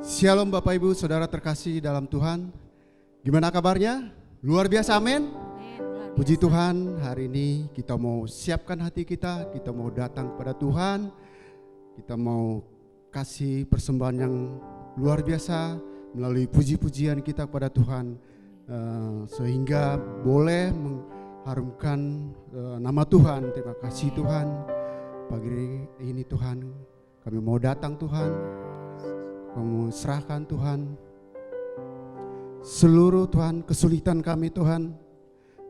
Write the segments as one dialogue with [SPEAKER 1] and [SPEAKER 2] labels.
[SPEAKER 1] Shalom Bapak Ibu Saudara terkasih dalam Tuhan. Gimana kabarnya? Luar biasa, amin. Puji Tuhan, hari ini kita mau siapkan hati kita mau datang kepada Tuhan. Kita mau kasih persembahan yang luar biasa melalui puji-pujian kita kepada Tuhan, sehingga boleh mengharumkan nama Tuhan. Terima kasih Tuhan. Pagi ini Tuhan, kami mau datang Tuhan. Kami serahkan Tuhan seluruh Tuhan kesulitan kami Tuhan.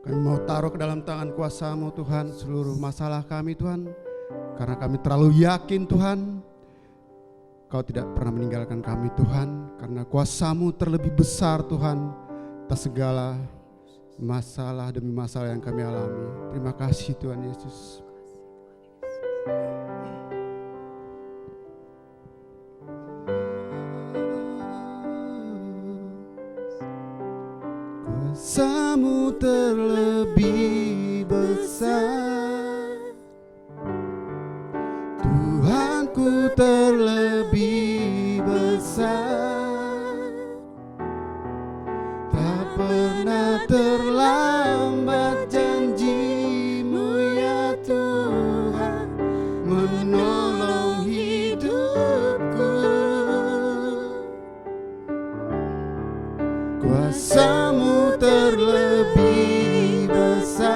[SPEAKER 1] Kami mau taruh ke dalam tangan kuasa-Mu Tuhan seluruh masalah kami Tuhan. Karena kami terlalu yakin Tuhan, Kau tidak pernah meninggalkan kami Tuhan. Karena kuasa-Mu terlebih besar Tuhan atas segala masalah demi masalah yang kami alami. Terima kasih Tuhan Yesus. Kuasa-Mu terlebih besar, Tuhanku terlebih besar. Tak pernah terlambat janji-Mu ya Tuhan, menolong hidupku. Kuasa-Mu terlebih besar,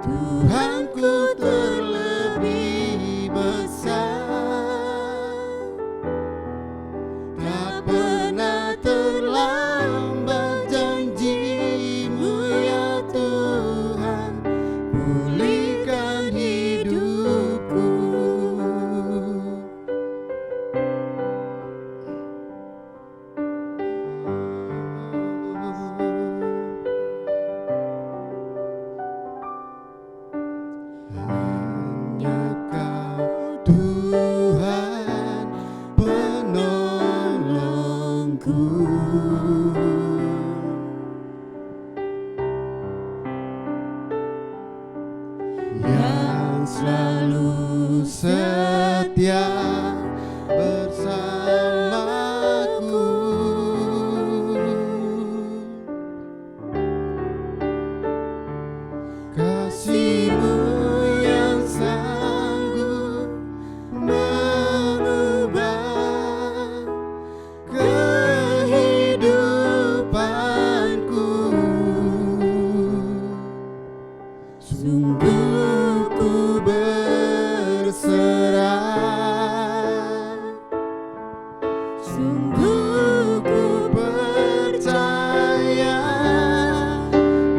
[SPEAKER 1] Tuhanku terlebih besar. Tak pernah terlambat janji-Mu ya Tuhan, pulihkan hidupku. Tuhan penolongku, yang selalu setia bersamaku. Kasih-Mu yang sanggup mengubah kehidupanku. Sungguh ku berserah, sungguh ku percaya.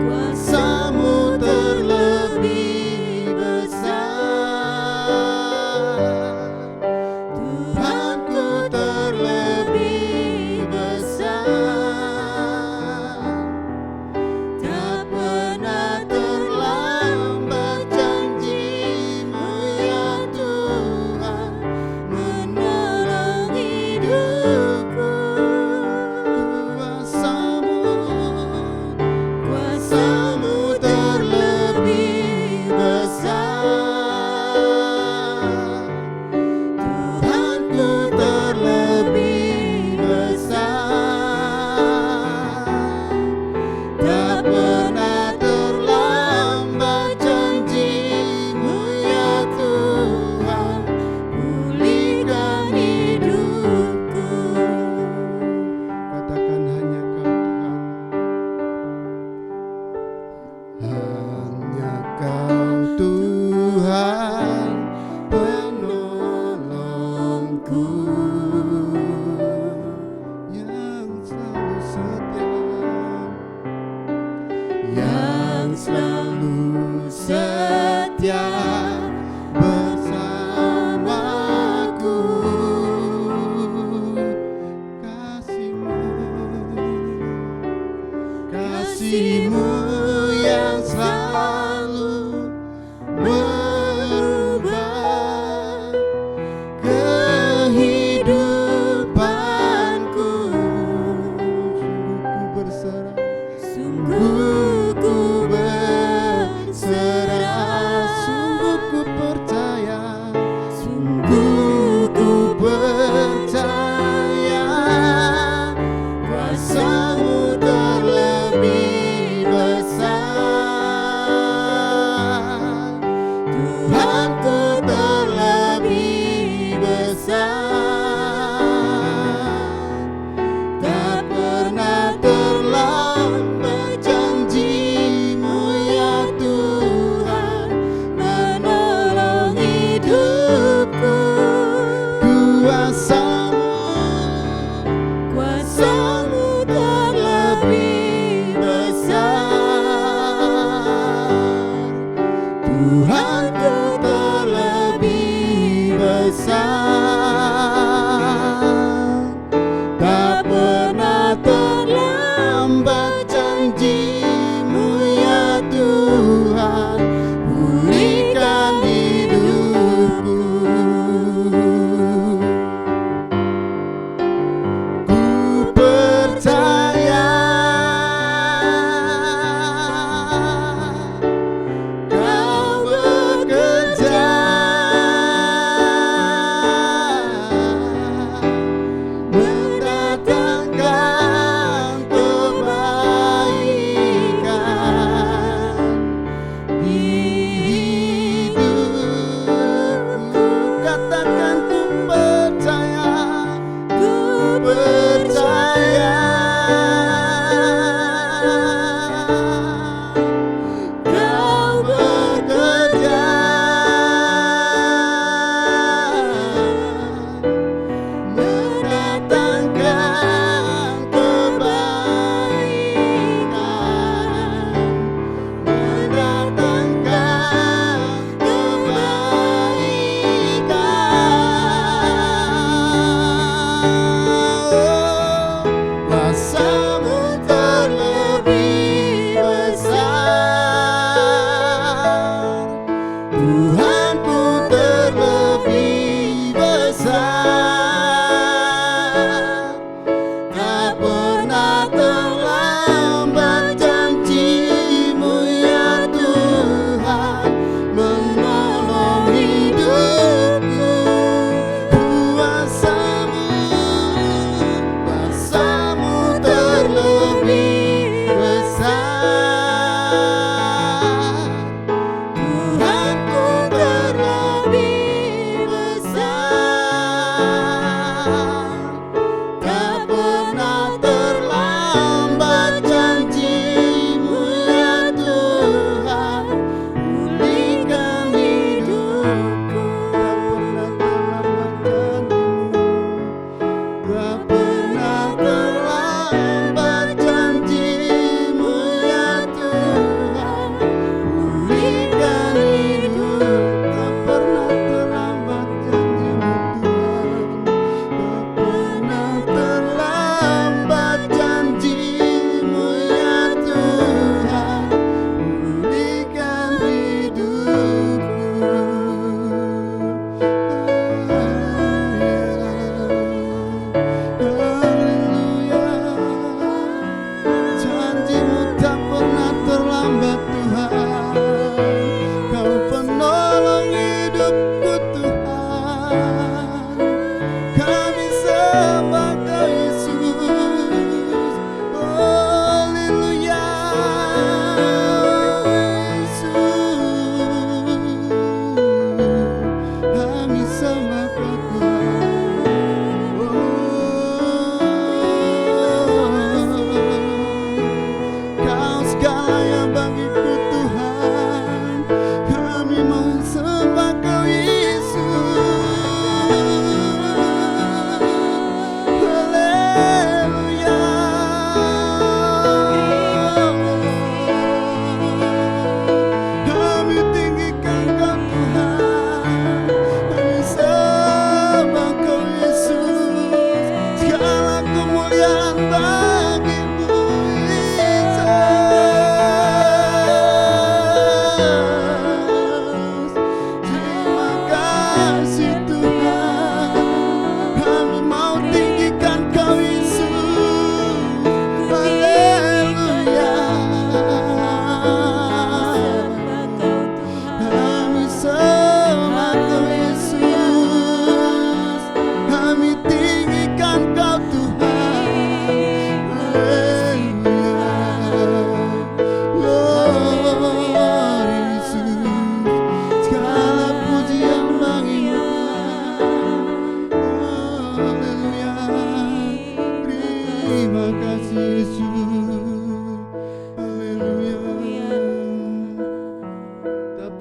[SPEAKER 1] Kuasa-Mu terlebih besar, Tuhanku terlebih besar. Tak pernah terlambat janji-Mu ya Tuhan, menolong hidupku. Kuasa-Mu terlebih besar, Tuhanku terlebih besar. Tak pernah terlambat janji-Mu ya Tuhan, pulihkan hidupku. Katakan hanya Kau Tuhan, hanya Kau Tuhan penolongku, yang selalu setia, yang selalu setia bersamaku. Kasih-Mu yang selalu merubah kehidupanku. Sungguh ku berserah, sungguh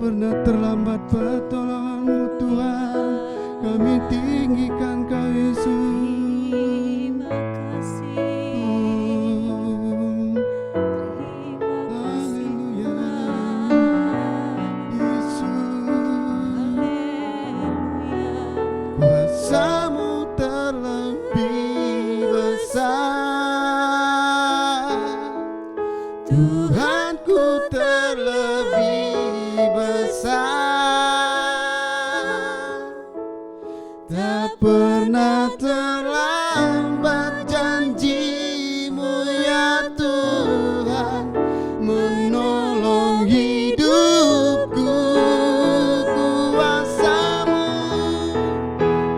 [SPEAKER 1] pernah terlambat pertolongan-Mu Tuhan. Kami tinggikan Kau Yesus.
[SPEAKER 2] Terima kasih.
[SPEAKER 1] Haleluya. Yesus. Kuasa-Mu terlebih besar. Tuhanku terlebih besar. Tak pernah terlambat janji-Mu ya Tuhan, menolong hidupku.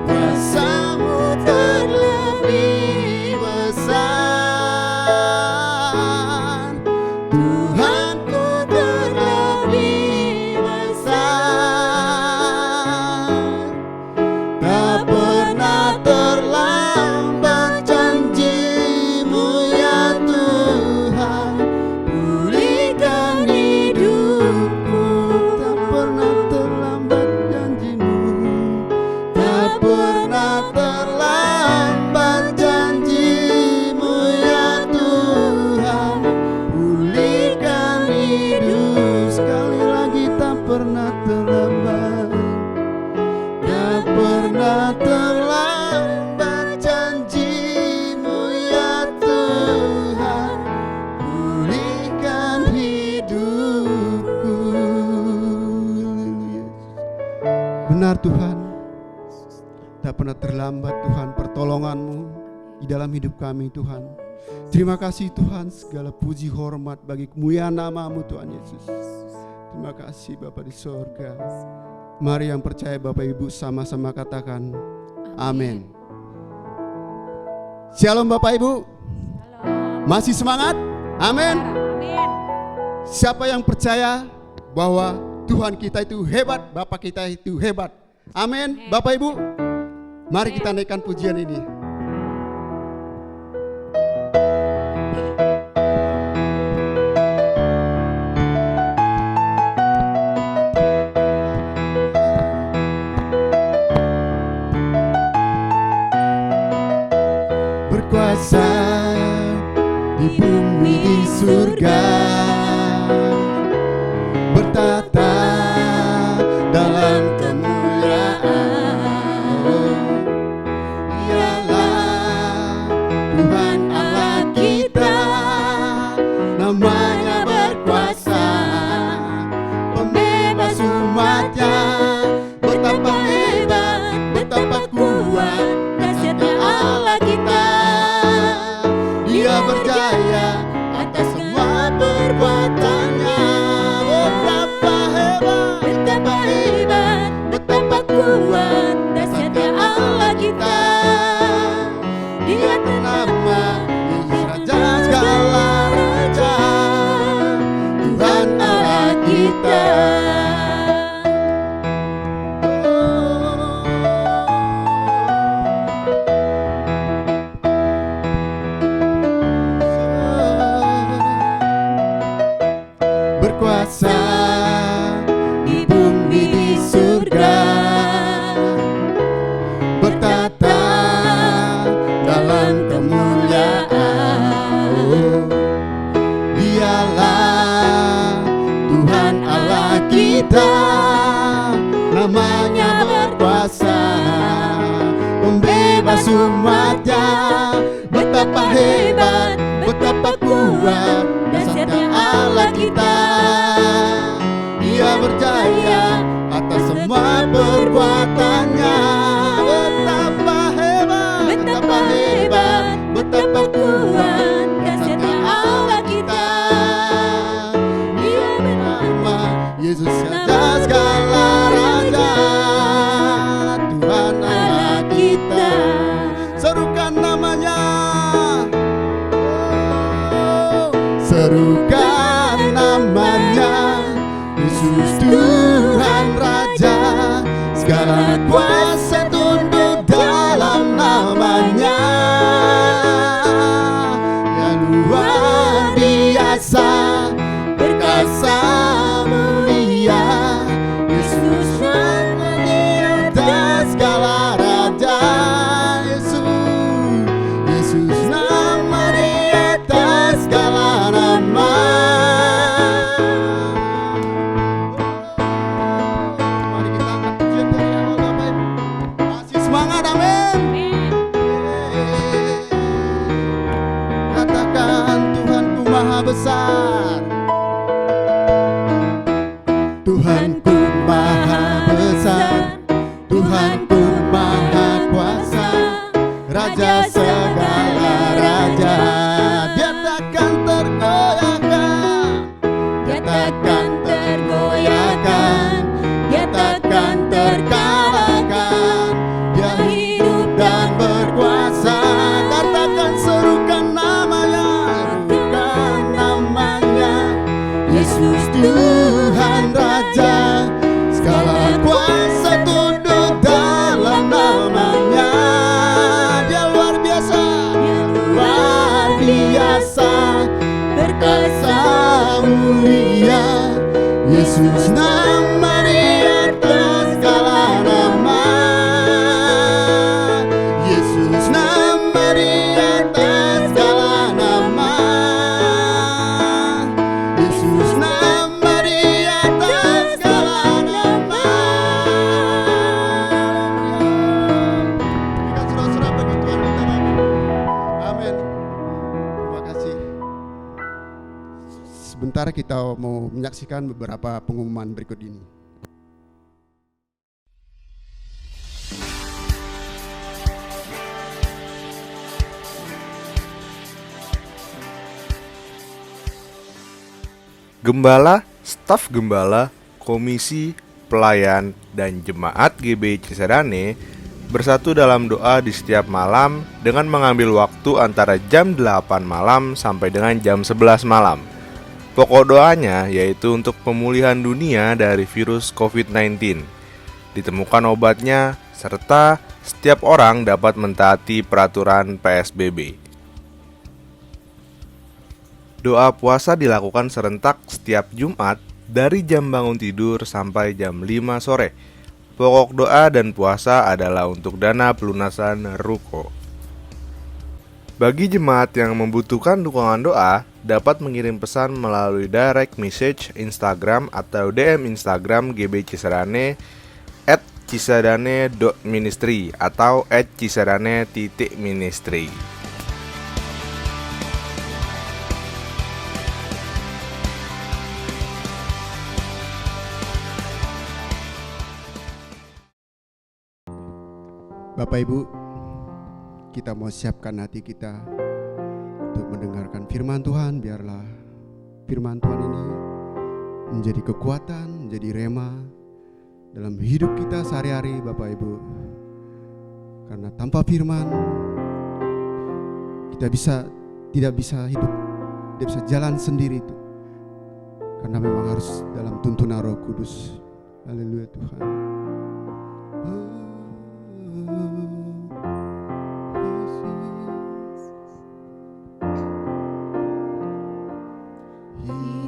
[SPEAKER 1] Kuasa-Mu terlebih besar. Tuhanku terlebih benar Tuhan, tak pernah terlambat Tuhan pertolongan-Mu di dalam hidup kami Tuhan. Terima kasih Tuhan, segala puji hormat bagi kemuliaan nama-Mu Tuhan Yesus. Terima kasih Bapa di sorga. Mari yang percaya Bapak Ibu sama-sama katakan amin. Shalom Bapak Ibu. Masih semangat? Amin. Siapa yang percaya bahwa Tuhan kita itu hebat, Bapak kita itu hebat. Amin. Bapak Ibu, mari kita naikkan pujian ini. Berkuasa di bumi di surga, bertata dalam kemuliaan. Dialah Tuhan Allah kita, namanya berkuasa, pembebas umatnya. Betapa hebat, betapa kuat dahsyatnya Allah kita. Dia berjaya atas semua perbuatannya. Betapa hebat, betapa kuat dahsyatnya Allah kita. Dia bernama Yesus Raja segala raja, Tuhan Allah kita. Berkuasa di bumi di surga, bertata dalam kemuliaan. Dialah Tuhan Allah kita, namanya berkuasa, pembebas umatnya. Betapa hebat, betapa kuat dahsyatnya Allah kita. Dia berjaya atas semua perbuatannya. Betapa hebat, betapa kuat dahsyatnya Allah kita. Dia bernama Yesus Raja segala raja, Tuhan Allah kita. Serukan namanya, serukan namanya, Yesus Tuhan Raja. Segala kuasa tunduk dalam namanya. Yang luar biasa, perkasa mulia, Yesus namanya atas segala raja. Yesus nama di atas segala nama. Mari kita angkat pujian dari awal Bapak Ibu. Masih semangat, amin. Katakan Tuhanku maha besar, Tuhanku maha besar, Tuhanku maha kuasa, Raja segala raja. Dia takkan tergoyahkan, dia takkan tergoyahkan, dia takkan terkalahkan. Dia hidup dan berkuasa. Katakan serukan namanya, serukan namanya, Yesus Tuhan Raja. Segala kuasa tunduk dalam namanya. Dia luar biasa, berkuasa mulia, Yesus nama di atas segala nama. Yesus nama di atas segala nama. Yesus nama di atas segala nama. Berikan surah-surah bagi Tuhan kita, amin. Terima kasih. Sebentar kita mau menyaksikan beberapa pengumuman berikut ini.
[SPEAKER 3] Gembala, staf gembala, komisi, pelayan, dan jemaat GB Cisadane bersatu dalam doa di setiap malam dengan mengambil waktu antara jam 8 malam sampai dengan jam 11 malam. Pokok doanya yaitu untuk pemulihan dunia dari virus COVID-19, ditemukan obatnya, serta setiap orang dapat mentaati peraturan PSBB. Doa puasa dilakukan serentak setiap Jumat dari jam bangun tidur sampai jam 5 sore. Pokok doa dan puasa adalah untuk dana pelunasan ruko. Bagi jemaat yang membutuhkan dukungan doa, dapat mengirim pesan melalui direct message Instagram atau DM Instagram GB Cisadane @cisadane.ministry atau @cisadane.ministry.
[SPEAKER 1] Bapak Ibu, kita mau siapkan hati kita untuk mendengarkan firman Tuhan. Biarlah firman Tuhan ini menjadi kekuatan, menjadi rema dalam hidup kita sehari-hari, Bapak Ibu. Karena tanpa firman kita tidak bisa hidup, tidak bisa jalan sendiri itu. Karena memang harus dalam tuntunan Roh Kudus. Haleluya Tuhan.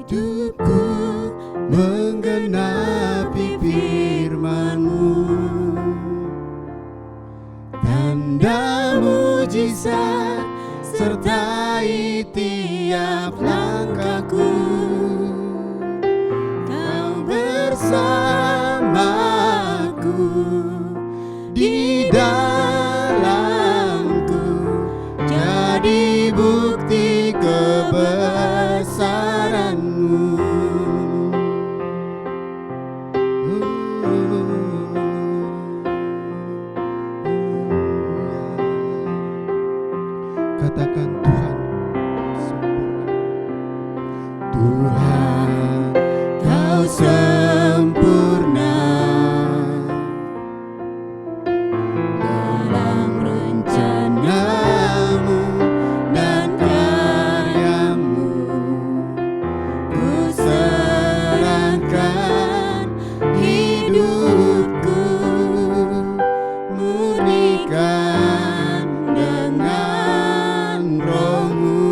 [SPEAKER 1] Hidupku menggenapi firman-Mu, tanda mujizat sertai tiap langkahku. Kau bersamaku di dalamku, jadi bukti kebesaran-Mu. Katakan Tuhan sempurna. Tuhan Kau sempurna dalam rencana-Mu dan karya-Mu. Ku serahkan hidupku, murnikan dengan Roh-Mu.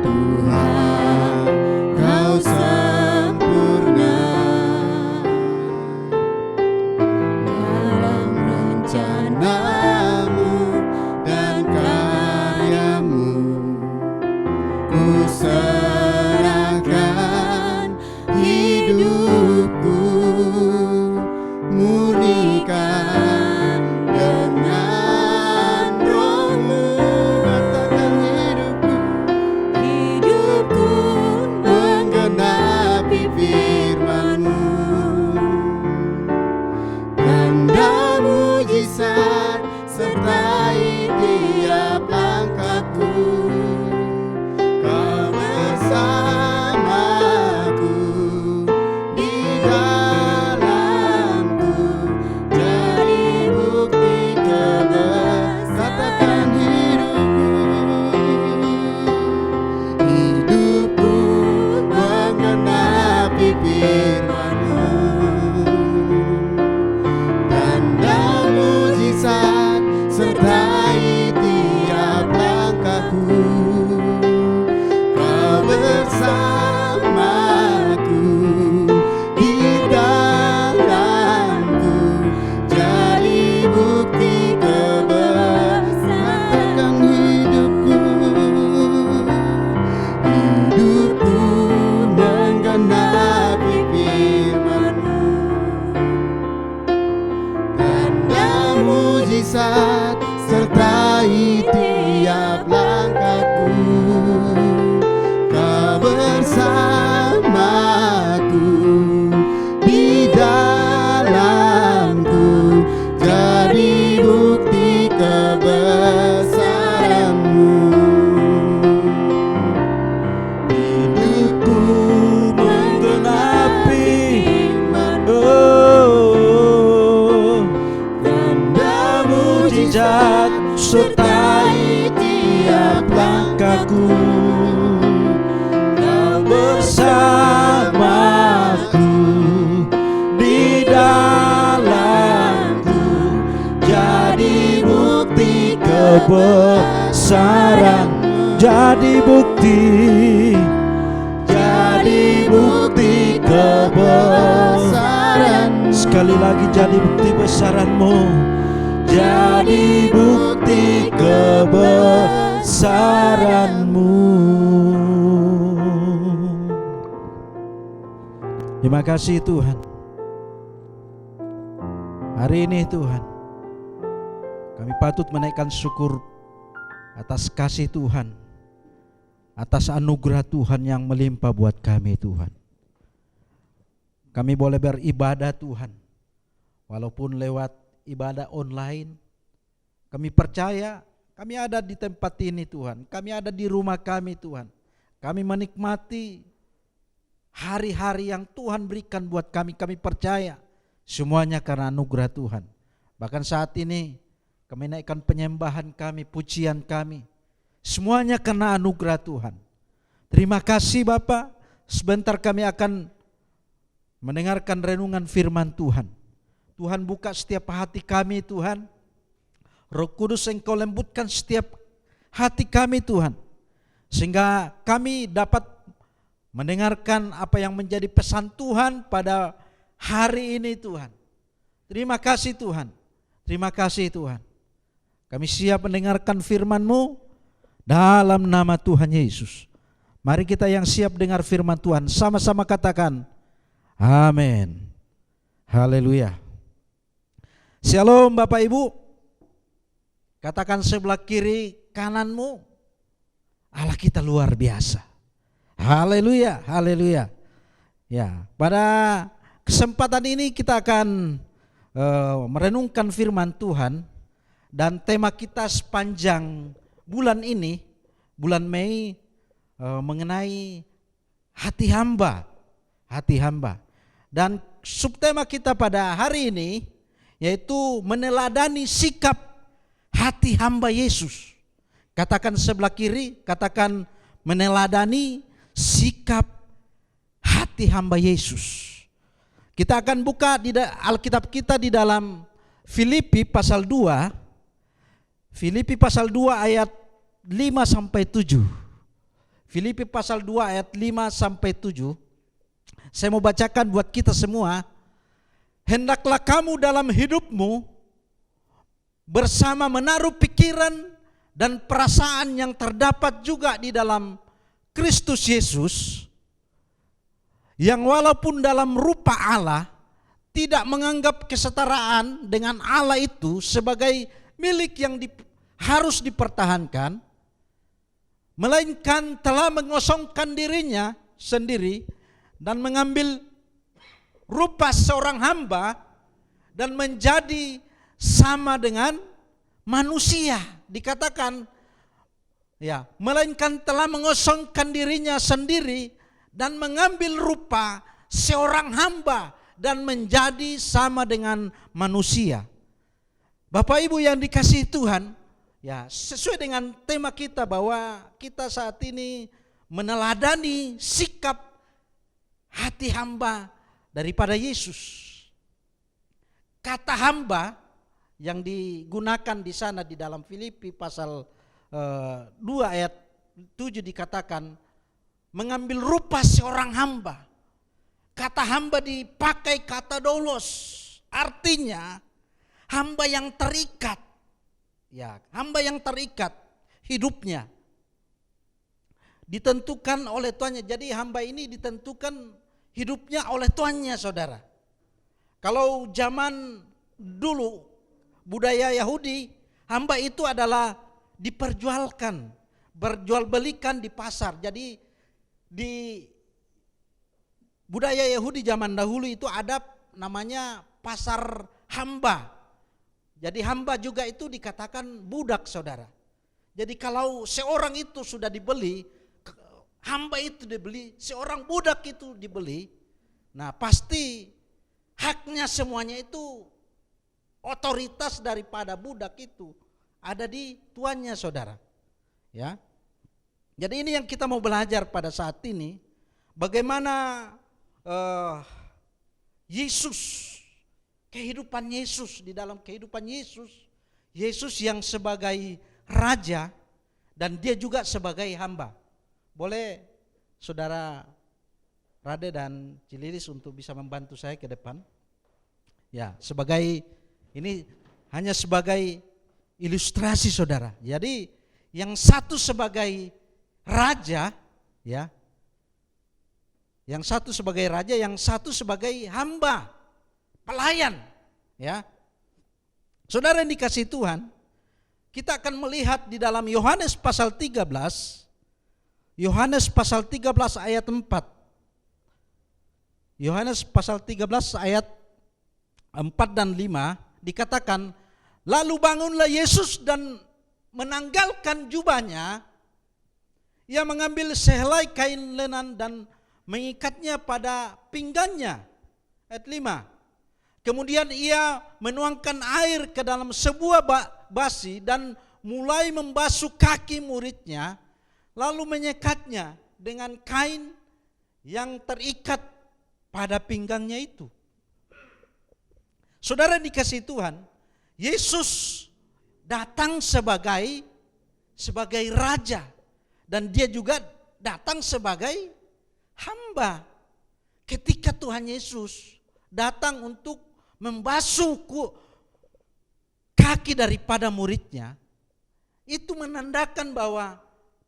[SPEAKER 1] Tuhan Kau sempurna dalam rencana-Mu dan karya-Mu. Ku serahkan hidupku, murnikan dengan Roh-Mu. Katakan hidupku menggenapi firman-Mu, tanda mujizat sertai tiap langkahku. Kau bersamaku di dalamku, jadi bukti kebesaran. Katakan hidupku menggenapi firman-Mu, tanda mujizat sertai tiap langkahku. Kau bersamaku di dalamku, jadi bukti kebesaran. Hidupku menggenapi firman-Mu, tanda mujizat sertai tiap langkahku. Kau bersamaku di dalamku, jadi bukti kebesaran-Mu.
[SPEAKER 4] kebesaran. Jadi bukti kebesaran. Sekali lagi, jadi bukti besaranmu. Jadi bukti kebesaranmu. Terima kasih Tuhan. Hari ini Tuhan, kami patut menaikkan syukur atas kasih Tuhan, atas anugerah Tuhan yang melimpah buat kami Tuhan. Kami boleh beribadah Tuhan, walaupun lewat ibadah online. Kami percaya kami ada di tempat ini Tuhan, kami ada di rumah kami Tuhan. Kami menikmati hari-hari yang Tuhan berikan buat kami. Kami percaya semuanya karena anugerah Tuhan. Bahkan saat ini kami naikkan penyembahan kami, pujian kami, semuanya karena anugerah Tuhan. Terima kasih Bapa. Sebentar kami akan mendengarkan renungan firman Tuhan. Tuhan buka setiap hati kami Tuhan. Roh Kudus Engkau lembutkan setiap hati kami Tuhan, sehingga kami dapat mendengarkan apa yang menjadi pesan Tuhan pada hari ini Tuhan. Terima kasih Tuhan. Terima kasih Tuhan. Kami siap mendengarkan firman-Mu dalam nama Tuhan Yesus. Mari kita yang siap dengar firman Tuhan sama-sama katakan amin. Haleluya. Shalom Bapak Ibu. Katakan sebelah kiri kananmu, Allah kita luar biasa. Haleluya, haleluya. Ya, pada kesempatan ini kita akan merenungkan firman Tuhan, dan tema kita sepanjang bulan ini, bulan Mei, mengenai hati hamba, hati hamba. Dan subtema kita pada hari ini yaitu meneladani sikap hati hamba Yesus. Katakan sebelah kiri, katakan meneladani sikap hati hamba Yesus. Kita akan buka di Alkitab kita di dalam Filipi pasal 2. Filipi pasal 2 ayat 5 sampai 7. Filipi pasal 2 ayat 5 sampai 7. Saya mau bacakan buat kita semua. Hendaklah kamu dalam hidupmu bersama menaruh pikiran dan perasaan yang terdapat juga di dalam Kristus Yesus, yang walaupun dalam rupa Allah tidak menganggap kesetaraan dengan Allah itu sebagai milik yang harus dipertahankan, melainkan telah mengosongkan dirinya sendiri dan mengambil rupa seorang hamba dan menjadi sama dengan manusia. Dikatakan ya, melainkan telah mengosongkan dirinya sendiri dan mengambil rupa seorang hamba dan menjadi sama dengan manusia. Bapak Ibu yang dikasihi Tuhan, ya, sesuai dengan tema kita bahwa kita saat ini meneladani sikap hati hamba daripada Yesus. Kata hamba yang digunakan di sana di dalam Filipi pasal 2 ayat 7 dikatakan mengambil rupa seorang hamba. Kata hamba dipakai kata doulos, artinya hamba yang terikat. Ya, hamba yang terikat hidupnya ditentukan oleh tuannya. Jadi hamba ini ditentukan hidupnya oleh tuannya, saudara. Kalau zaman dulu budaya Yahudi, hamba itu adalah diperjualkan, berjual belikan di pasar. Jadi di budaya Yahudi zaman dahulu itu ada namanya pasar hamba. Jadi hamba juga itu dikatakan budak, saudara. Jadi kalau seorang itu sudah dibeli, hamba itu dibeli, seorang budak itu dibeli, nah pasti haknya semuanya itu, otoritas daripada budak itu ada di tuannya, saudara. Ya. Jadi ini yang kita mau belajar pada saat ini, bagaimana Yesus, kehidupan Yesus, di dalam kehidupan Yesus, Yesus yang sebagai raja dan dia juga sebagai hamba. Boleh saudara Rade dan Cililis untuk bisa membantu saya ke depan. Ya, sebagai ini hanya sebagai ilustrasi saudara. Jadi yang satu sebagai raja, ya. Yang satu sebagai raja, yang satu sebagai hamba, pelayan, ya. Saudara yang dikasihi Tuhan, kita akan melihat di dalam Yohanes pasal 13, Yohanes pasal 13 ayat 4. Yohanes pasal 13 ayat 4 dan 5 dikatakan, lalu bangunlah Yesus dan menanggalkan jubahnya, ia mengambil sehelai kain lenan dan mengikatnya pada pinggangnya. Ayat 5. Kemudian ia menuangkan air ke dalam sebuah basi dan mulai membasuh kaki muridnya, lalu menyekatnya dengan kain yang terikat pada pinggangnya itu. Saudara dikasihi Tuhan, Yesus datang sebagai raja dan dia juga datang sebagai hamba. Ketika Tuhan Yesus datang untuk membasuh kaki daripada muridnya, itu menandakan bahwa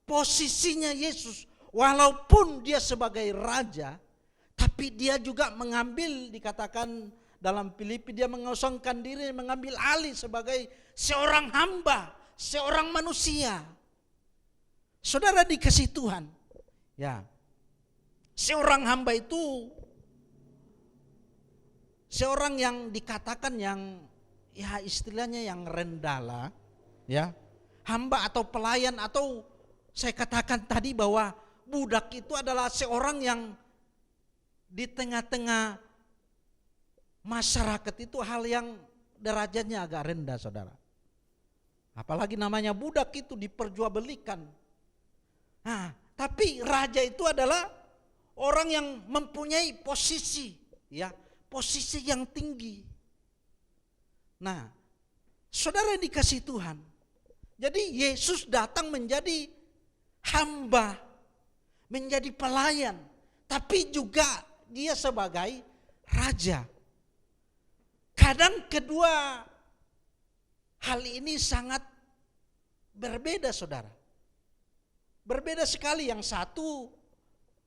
[SPEAKER 4] posisinya Yesus, walaupun dia sebagai raja, tapi dia juga mengambil, dikatakan dalam Filipi, dia mengosongkan diri, mengambil alih sebagai seorang hamba, seorang manusia. Saudara dikasihi Tuhan, ya, seorang hamba itu seorang yang dikatakan yang, ya istilahnya yang rendah lah, ya, hamba atau pelayan, atau saya katakan tadi bahwa budak itu adalah seorang yang di tengah-tengah masyarakat itu hal yang derajatnya agak rendah, saudara. Apalagi namanya budak itu diperjualbelikan. Nah, tapi raja itu adalah orang yang mempunyai posisi, ya, posisi yang tinggi. Nah, saudara yang dikasihi Tuhan, jadi Yesus datang menjadi hamba, menjadi pelayan, tapi juga dia sebagai raja. Kadang kedua hal ini sangat berbeda, saudara. Berbeda sekali, yang satu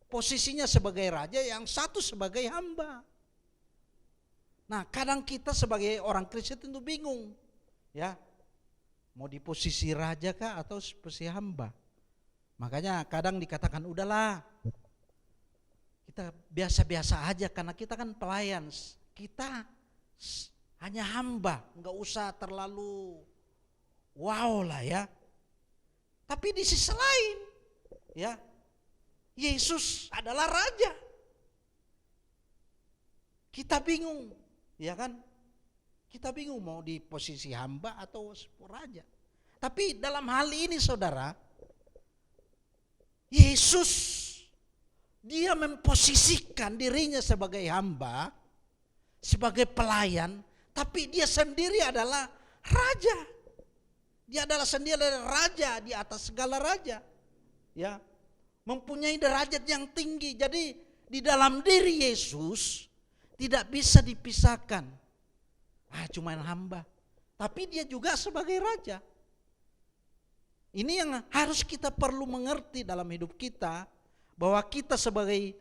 [SPEAKER 4] posisinya sebagai raja, yang satu sebagai hamba. Nah, kadang kita sebagai orang Kristen tentu bingung, ya, mau di posisi raja kah atau posisi hamba. Makanya kadang dikatakan udahlah, kita biasa-biasa aja karena kita kan pelayan, kita hanya hamba, nggak usah terlalu wow lah ya. Tapi di sisi lain, ya, Yesus adalah raja. Kita bingung, ya kan? Kita bingung mau di posisi hamba atau raja. Tapi dalam hal ini, saudara, Yesus dia memposisikan dirinya sebagai hamba, sebagai pelayan, tapi dia sendiri adalah raja. Dia adalah sendiri adalah raja di atas segala raja. Ya, mempunyai derajat yang tinggi. Jadi di dalam diri Yesus tidak bisa dipisahkan. Cuma hamba, tapi dia juga sebagai raja. Ini yang harus kita perlu mengerti dalam hidup kita, bahwa kita sebagai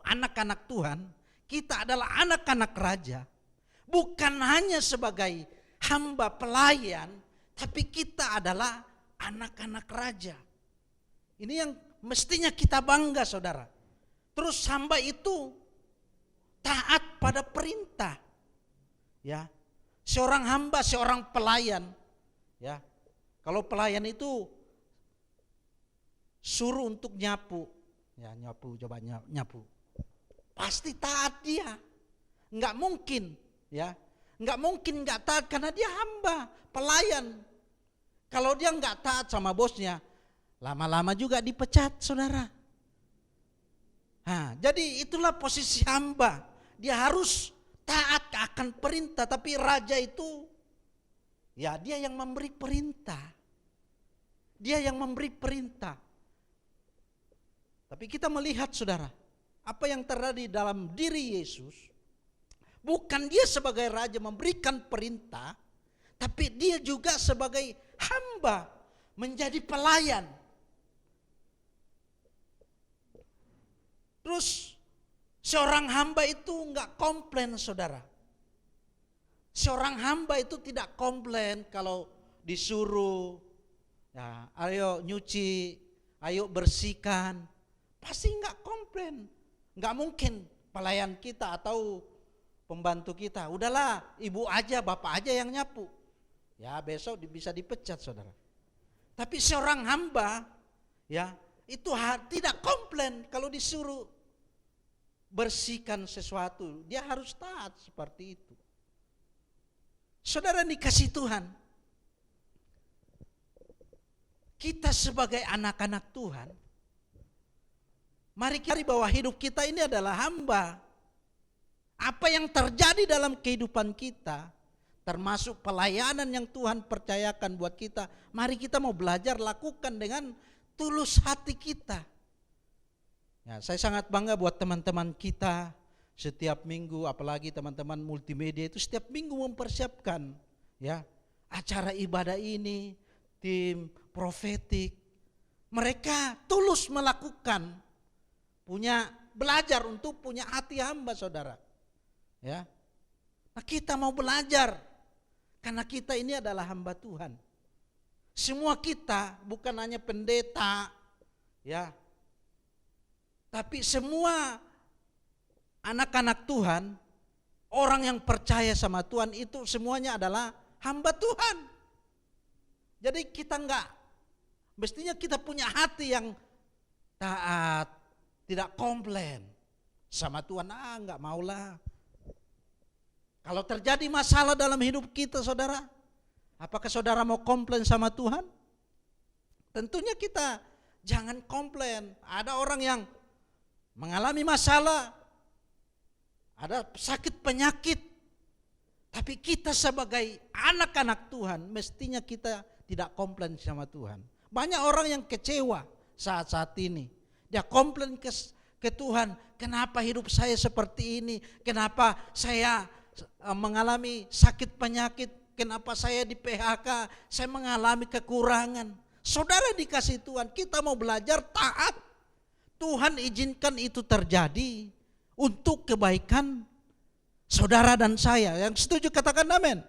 [SPEAKER 4] anak-anak Tuhan, kita adalah anak-anak raja. Bukan hanya sebagai hamba pelayan, tapi kita adalah anak-anak raja. Ini yang mestinya kita bangga, saudara. Terus hamba itu taat pada perintah. Ya, seorang hamba, seorang pelayan, ya. Kalau pelayan itu suruh untuk nyapu, ya nyapu, coba nyapu, pasti taat dia. Enggak mungkin, ya, enggak mungkin enggak taat karena dia hamba, pelayan. Kalau dia enggak taat sama bosnya, lama-lama juga dipecat, saudara. Jadi itulah posisi hamba. Dia harus taat akan perintah, tapi raja itu Ya, dia yang memberi perintah. Dia yang memberi perintah. Tapi kita melihat saudara, apa yang terjadi dalam diri Yesus, bukan dia sebagai raja memberikan perintah, tapi dia juga sebagai hamba menjadi pelayan. Terus seorang hamba itu enggak komplain saudara. Seorang hamba itu tidak komplain kalau disuruh, ya, ayo nyuci, ayo bersihkan. Pasti enggak komplain. Enggak mungkin pelayan kita atau pembantu kita, udahlah ibu aja, bapak aja yang nyapu. Ya besok bisa dipecat saudara. Tapi seorang hamba, ya, itu tidak komplain kalau disuruh bersihkan sesuatu. Dia harus taat seperti itu. Saudara dikasih Tuhan, kita sebagai anak-anak Tuhan, mari kita bahwa hidup kita ini adalah hamba. Apa yang terjadi dalam kehidupan kita, termasuk pelayanan yang Tuhan percayakan buat kita, mari kita mau belajar lakukan dengan tulus hati kita. Ya, saya sangat bangga buat teman-teman kita. Setiap minggu, apalagi teman-teman multimedia itu setiap minggu mempersiapkan, ya, acara ibadah ini, tim profetik. Mereka tulus melakukan, belajar untuk punya hati hamba saudara. Ya. Nah, kita mau belajar karena kita ini adalah hamba Tuhan. Semua kita bukan hanya pendeta, ya, tapi semua anak-anak Tuhan, orang yang percaya sama Tuhan itu semuanya adalah hamba Tuhan. Jadi mestinya kita punya hati yang taat, tidak komplain sama Tuhan. Enggak maulah. Kalau terjadi masalah dalam hidup kita saudara, apakah saudara mau komplain sama Tuhan? Tentunya kita jangan komplain. Ada orang yang mengalami masalah, ada sakit penyakit, tapi kita sebagai anak-anak Tuhan mestinya kita tidak komplain sama Tuhan. Banyak orang yang kecewa saat-saat ini. Dia komplain ke Tuhan, kenapa hidup saya seperti ini, kenapa saya mengalami sakit penyakit, kenapa saya di PHK, saya mengalami kekurangan. Saudara dikasih Tuhan, kita mau belajar taat. Tuhan izinkan itu terjadi untuk kebaikan saudara dan saya. Yang setuju katakan amin.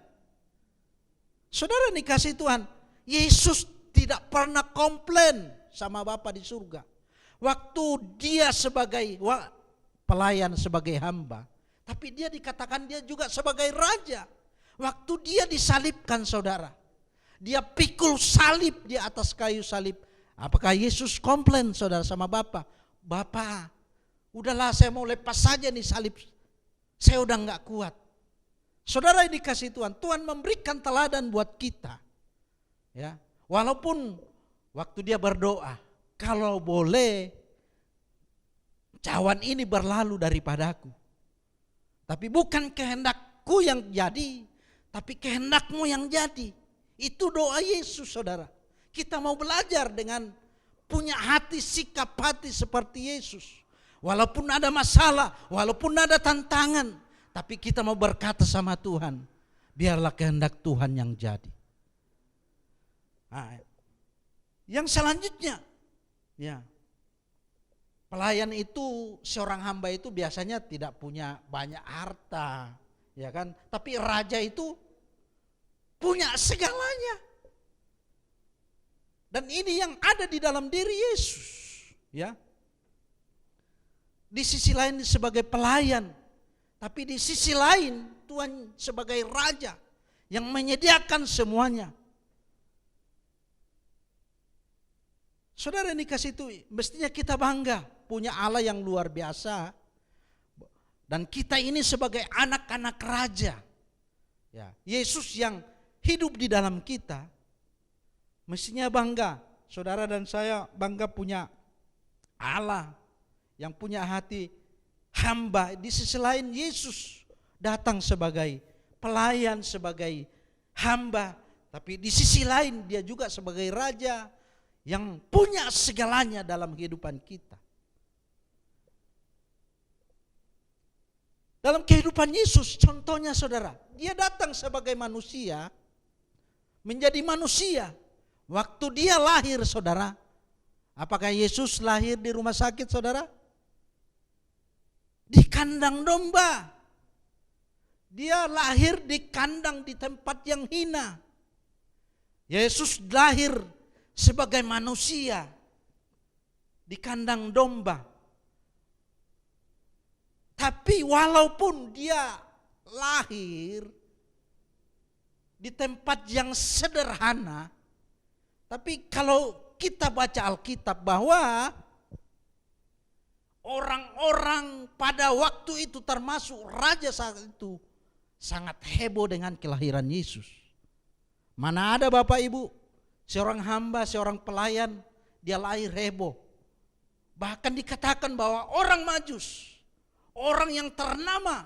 [SPEAKER 4] Saudara dikasih Tuhan, Yesus tidak pernah komplain sama Bapa di surga. Waktu dia sebagai pelayan, sebagai hamba, tapi dia dikatakan dia juga sebagai raja. Waktu dia disalibkan saudara, dia pikul salib di atas kayu salib. Apakah Yesus komplain saudara sama Bapa? Bapa, udahlah saya mau lepas saja nih salib, saya udah gak kuat. Saudara yang dikasih Tuhan, Tuhan memberikan teladan buat kita. Ya, walaupun waktu dia berdoa, kalau boleh cawan ini berlalu daripadaku. Tapi bukan kehendakku yang jadi, tapi kehendakmu yang jadi. Itu doa Yesus saudara. Kita mau belajar dengan punya hati, sikap hati seperti Yesus. Walaupun ada masalah, walaupun ada tantangan, tapi kita mau berkata sama Tuhan, biarlah kehendak Tuhan yang jadi. Nah, yang selanjutnya, ya, pelayan itu, seorang hamba itu biasanya tidak punya banyak harta, ya kan? Tapi raja itu punya segalanya. Dan ini yang ada di dalam diri Yesus, ya. Di sisi lain sebagai pelayan, tapi di sisi lain Tuhan sebagai raja yang menyediakan semuanya. Saudara yang dikasih itu, mestinya kita bangga punya Allah yang luar biasa. Dan kita ini sebagai anak-anak raja, ya, Yesus yang hidup di dalam kita, mestinya bangga. Saudara dan saya bangga punya Allah yang punya hati hamba. Di sisi lain Yesus datang sebagai pelayan, sebagai hamba, tapi di sisi lain dia juga sebagai raja yang punya segalanya dalam kehidupan kita. Dalam kehidupan Yesus, contohnya saudara, dia datang sebagai manusia, menjadi manusia. Waktu dia lahir saudara, apakah Yesus lahir di rumah sakit saudara? Di kandang domba. Dia lahir di kandang di tempat yang hina. Yesus lahir sebagai manusia di kandang domba. Tapi walaupun dia lahir di tempat yang sederhana, tapi kalau kita baca Alkitab bahwa orang-orang pada waktu itu termasuk raja saat itu sangat heboh dengan kelahiran Yesus. Mana ada Bapak Ibu, seorang hamba, seorang pelayan, dia lahir heboh. Bahkan dikatakan bahwa orang Majus, orang yang ternama,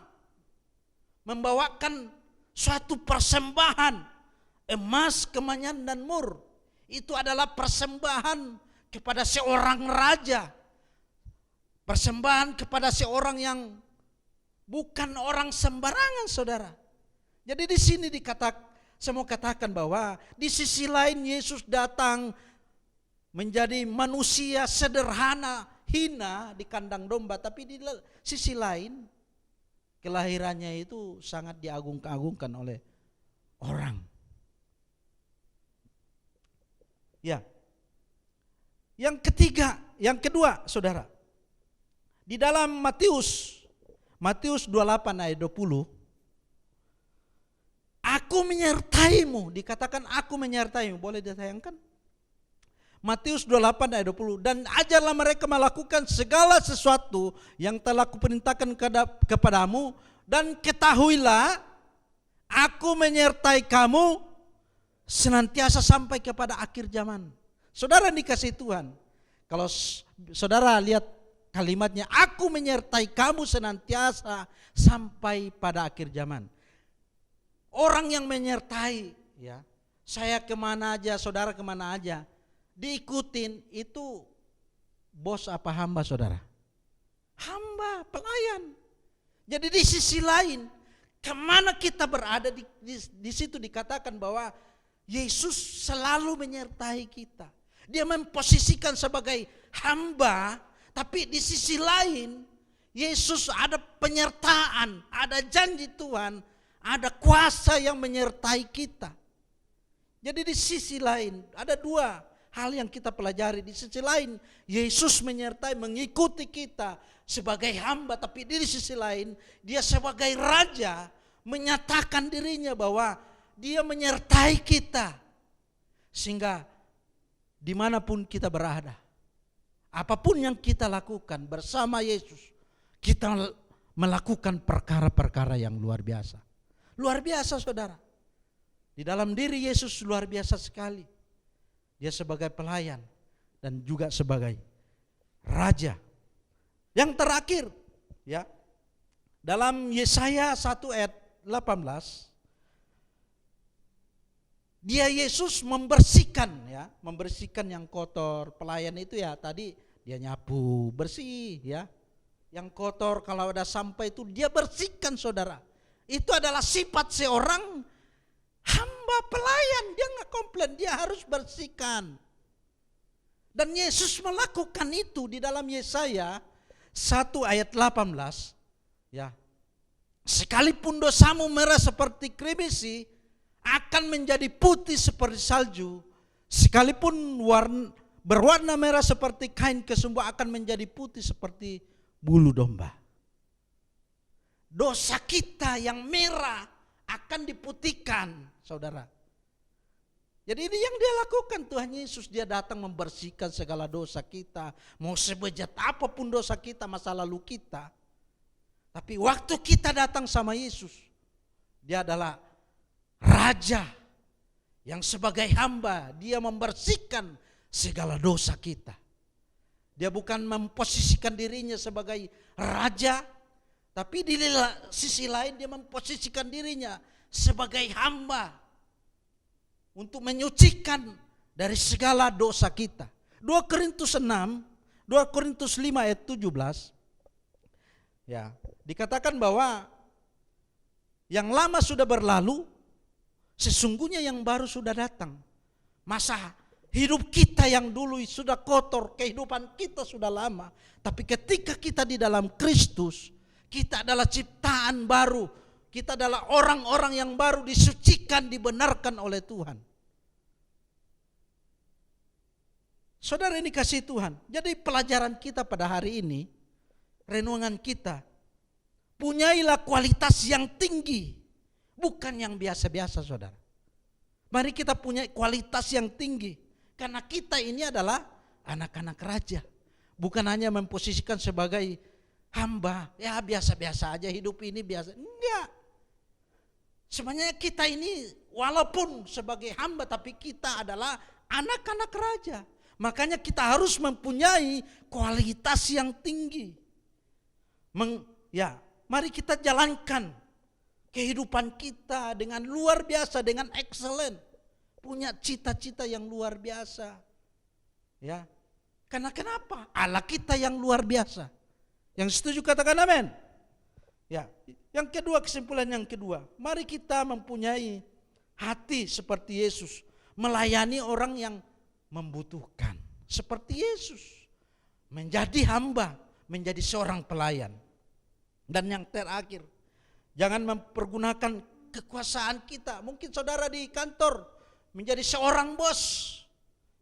[SPEAKER 4] membawakan suatu persembahan emas, kemenyan dan mur. Itu adalah persembahan kepada seorang raja. Persembahan kepada seorang yang bukan orang sembarangan saudara. Jadi di sini saya mau katakan bahwa di sisi lain Yesus datang menjadi manusia sederhana, hina di kandang domba, tapi di sisi lain kelahirannya itu sangat diagung-agungkan oleh orang. Ya. Yang kedua, saudara. Di dalam Matius 28 ayat 20, aku menyertaimu, dikatakan aku menyertaimu, boleh ditayangkan? Matius 28 ayat 20, dan ajarlah mereka melakukan segala sesuatu yang telah kuperintahkan kepadamu, dan ketahuilah aku menyertai kamu senantiasa sampai kepada akhir zaman. Saudara dikasih Tuhan, kalau saudara lihat kalimatnya, aku menyertai kamu senantiasa sampai pada akhir zaman. Orang yang menyertai, ya, saya kemana aja, saudara kemana aja, diikutin itu bos apa hamba saudara? Hamba, pelayan. Jadi di sisi lain, kemana kita berada di situ dikatakan bahwa Yesus selalu menyertai kita. Dia memposisikan sebagai hamba, tapi di sisi lain Yesus ada penyertaan, ada janji Tuhan, ada kuasa yang menyertai kita. Jadi di sisi lain ada dua hal yang kita pelajari. Di sisi lain Yesus menyertai, mengikuti kita sebagai hamba, tapi di sisi lain dia sebagai raja menyatakan dirinya bahwa dia menyertai kita. Sehingga dimanapun kita berada, apapun yang kita lakukan bersama Yesus, kita melakukan perkara-perkara yang luar biasa. Luar biasa saudara. Di dalam diri Yesus luar biasa sekali. Dia sebagai pelayan dan juga sebagai raja. Yang terakhir, ya, dalam Yesaya 1 ayat 18, dia Yesus membersihkan, ya, membersihkan yang kotor. Pelayan itu ya tadi dia nyapu, bersih, ya. Yang kotor kalau ada sampah itu dia bersihkan saudara. Itu adalah sifat seorang hamba pelayan. Dia nggak komplain, dia harus bersihkan. Dan Yesus melakukan itu di dalam Yesaya 1 ayat 18, ya. Sekalipun dosamu merah seperti krimisi, akan menjadi putih seperti salju. Sekalipun berwarna merah seperti kain kesumbu, akan menjadi putih seperti bulu domba. Dosa kita yang merah akan diputihkan, saudara. Jadi ini yang dia lakukan Tuhan Yesus. Dia datang membersihkan segala dosa kita. Mau sebejat apapun dosa kita, masa lalu kita. Tapi waktu kita datang sama Yesus, dia adalah raja yang sebagai hamba, dia membersihkan segala dosa kita. Dia bukan memposisikan dirinya sebagai raja, tapi di sisi lain dia memposisikan dirinya sebagai hamba. untuk menyucikan dari segala dosa kita. 2 Korintus 5 ayat 17. Ya, dikatakan bahwa yang lama sudah berlalu, sesungguhnya yang baru sudah datang. Masa hidup kita yang dulu sudah kotor, kehidupan kita sudah lama. Tapi ketika kita di dalam Kristus, kita adalah ciptaan baru. Kita adalah orang-orang yang baru, disucikan, dibenarkan oleh Tuhan. Saudara ini kasih Tuhan. Jadi pelajaran kita pada hari ini, renungan kita, punyailah kualitas yang tinggi, bukan yang biasa-biasa, saudara. Mari kita punya kualitas yang tinggi, karena kita ini adalah anak-anak raja. Bukan hanya memposisikan sebagai hamba, ya biasa-biasa aja hidup ini biasa. Enggak. Sebenarnya kita ini walaupun sebagai hamba, tapi kita adalah anak-anak raja. Makanya kita harus mempunyai kualitas yang tinggi. Mari kita jalankan kehidupan kita dengan luar biasa, dengan excellent. Punya cita-cita yang luar biasa. Ya. Karena kenapa? Allah kita yang luar biasa. Yang setuju katakan amin. Ya. Yang kedua, kesimpulan yang kedua, mari kita mempunyai hati seperti Yesus, melayani orang yang membutuhkan seperti Yesus, menjadi hamba, menjadi seorang pelayan. Dan yang terakhir, jangan mempergunakan kekuasaan kita. Mungkin saudara di kantor menjadi seorang bos,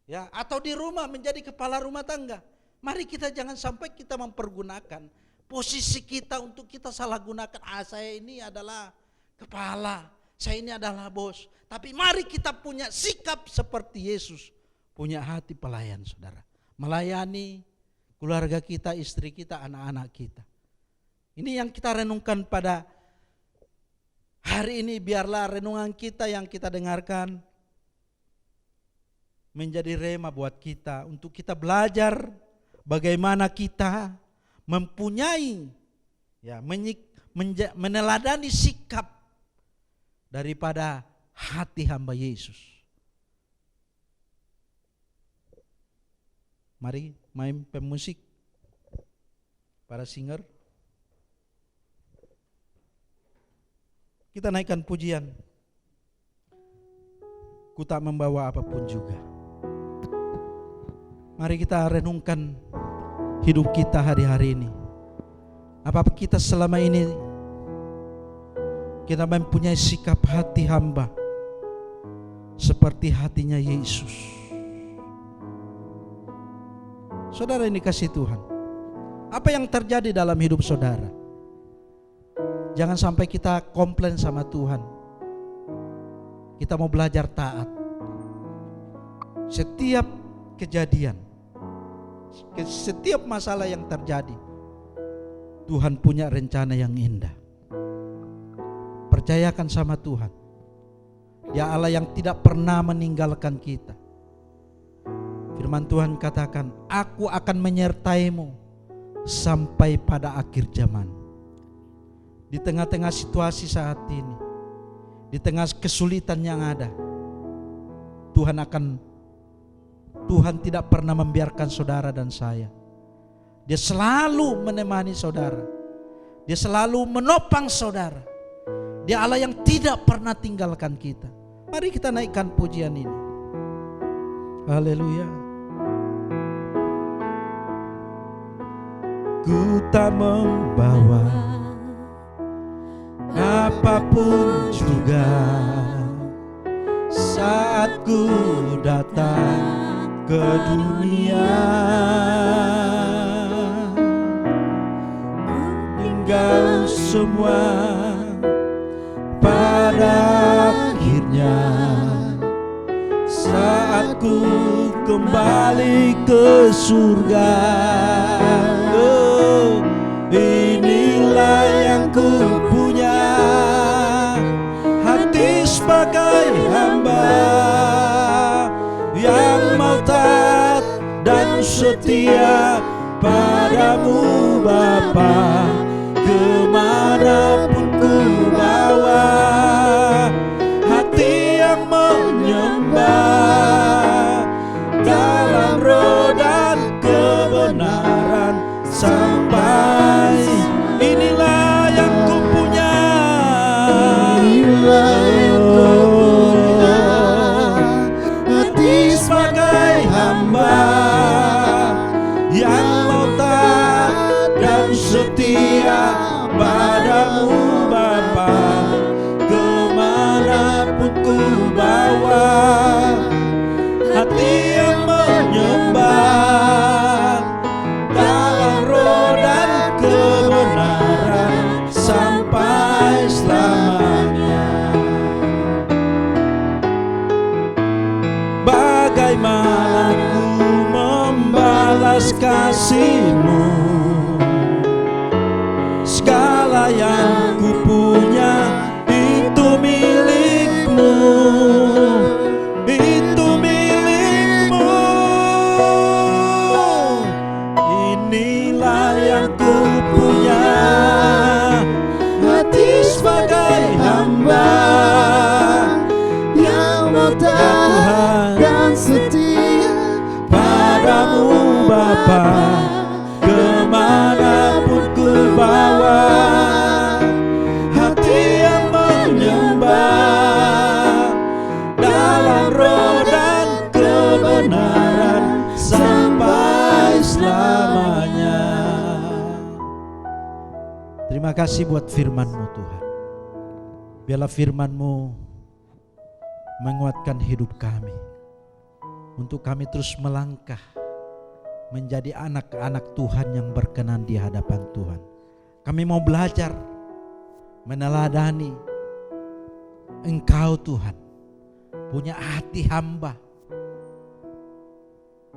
[SPEAKER 4] ya, atau di rumah menjadi kepala rumah tangga. Mari kita jangan sampai kita mempergunakan posisi kita untuk kita salah gunakan. Saya ini adalah kepala, saya ini adalah bos. Tapi mari kita punya sikap seperti Yesus, punya hati pelayan, saudara. Melayani keluarga kita, istri kita, anak-anak kita. Ini yang kita renungkan pada hari ini. Biarlah renungan kita yang kita dengarkan menjadi rema buat kita, untuk kita belajar bagaimana kita mempunyai, ya, meneladani sikap daripada hati hamba Yesus. Mari main pemusik, para singer. Kita naikkan pujian. Ku tak membawa apapun juga. Mari kita renungkan hidup kita hari-hari ini. Apakah kita selama ini kita mempunyai sikap hati hamba seperti hatinya Yesus? Saudara ini kasih Tuhan, apa yang terjadi dalam hidup saudara? Jangan sampai kita komplain sama Tuhan. Kita mau belajar taat. Setiap kejadian, setiap masalah yang terjadi, Tuhan punya rencana yang indah. Percayakan sama Tuhan. Dia Allah yang tidak pernah meninggalkan kita. Firman Tuhan katakan, aku akan menyertaimu sampai pada akhir zaman. Di tengah-tengah situasi saat ini, di tengah kesulitan yang ada, Tuhan tidak pernah membiarkan saudara dan saya. Dia selalu menemani saudara. Dia selalu menopang saudara. Dia Allah yang tidak pernah tinggalkan kita. Mari kita naikkan pujian ini. Haleluya. Ku tak membawa apapun juga saat ku datang ke dunia. Tinggal semua pada akhirnya saat ku kembali ke surga. Oh, inilah yang ku punya, hati sebagai hamba yang mau taat dan setia padamu Bapa. Kemanapun ku bawa, hati yang menyembah segala yang ku punya itu milikmu, itu milikmu. Inilah yang ku punya, hati sebagai hamba yang mau taat dan setia padamu Bapa. Kemanapun ku bawa, hati yang menyembah dalam roh dan kebenaran sampai selamanya. Terima kasih buat firman-Mu Tuhan. Biarlah firman-Mu menguatkan hidup kami, untuk kami terus melangkah menjadi anak-anak Tuhan yang berkenan di hadapan Tuhan. Kami mau belajar meneladani Engkau Tuhan, punya hati hamba.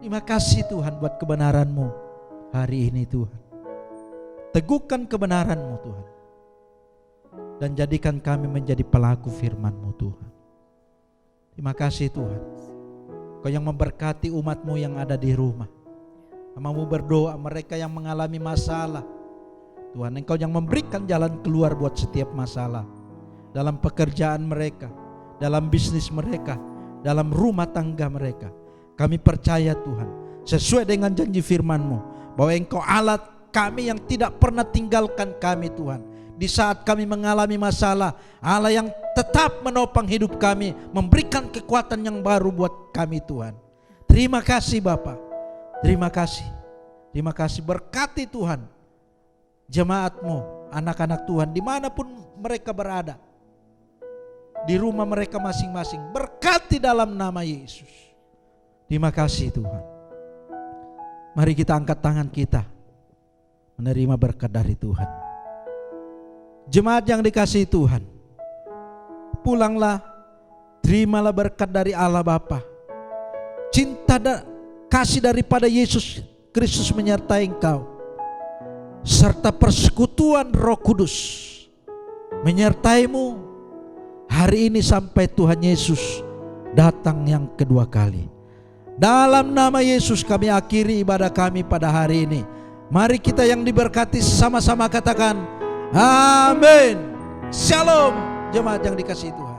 [SPEAKER 4] Terima kasih Tuhan buat kebenaran-Mu hari ini Tuhan. Teguhkan kebenaran-Mu Tuhan, dan jadikan kami menjadi pelaku firman-Mu Tuhan. Terima kasih Tuhan, Kau yang memberkati umat-Mu yang ada di rumah. Mau berdoa mereka yang mengalami masalah. Tuhan, Engkau yang memberikan jalan keluar buat setiap masalah. Dalam pekerjaan mereka, dalam bisnis mereka, dalam rumah tangga mereka. Kami percaya Tuhan, sesuai dengan janji firman-Mu, bahwa Engkau Allah kami yang tidak pernah tinggalkan kami Tuhan. Di saat kami mengalami masalah, Allah yang tetap menopang hidup kami, memberikan kekuatan yang baru buat kami Tuhan. Terima kasih Bapa. Terima kasih. Terima kasih, berkati Tuhan jemaat-Mu, anak-anak Tuhan dimanapun mereka berada, di rumah mereka masing-masing, berkati dalam nama Yesus. Terima kasih Tuhan. Mari kita angkat tangan kita menerima berkat dari Tuhan. Jemaat yang dikasihi Tuhan, pulanglah, terimalah berkat dari Allah Bapa. Cinta kasih daripada Yesus Kristus menyertai engkau, serta persekutuan Roh Kudus menyertaimu hari ini sampai Tuhan Yesus datang yang kedua kali. Dalam nama Yesus kami akhiri ibadah kami pada hari ini. Mari kita yang diberkati sama-sama katakan amin. Shalom, jemaat yang dikasihi Tuhan.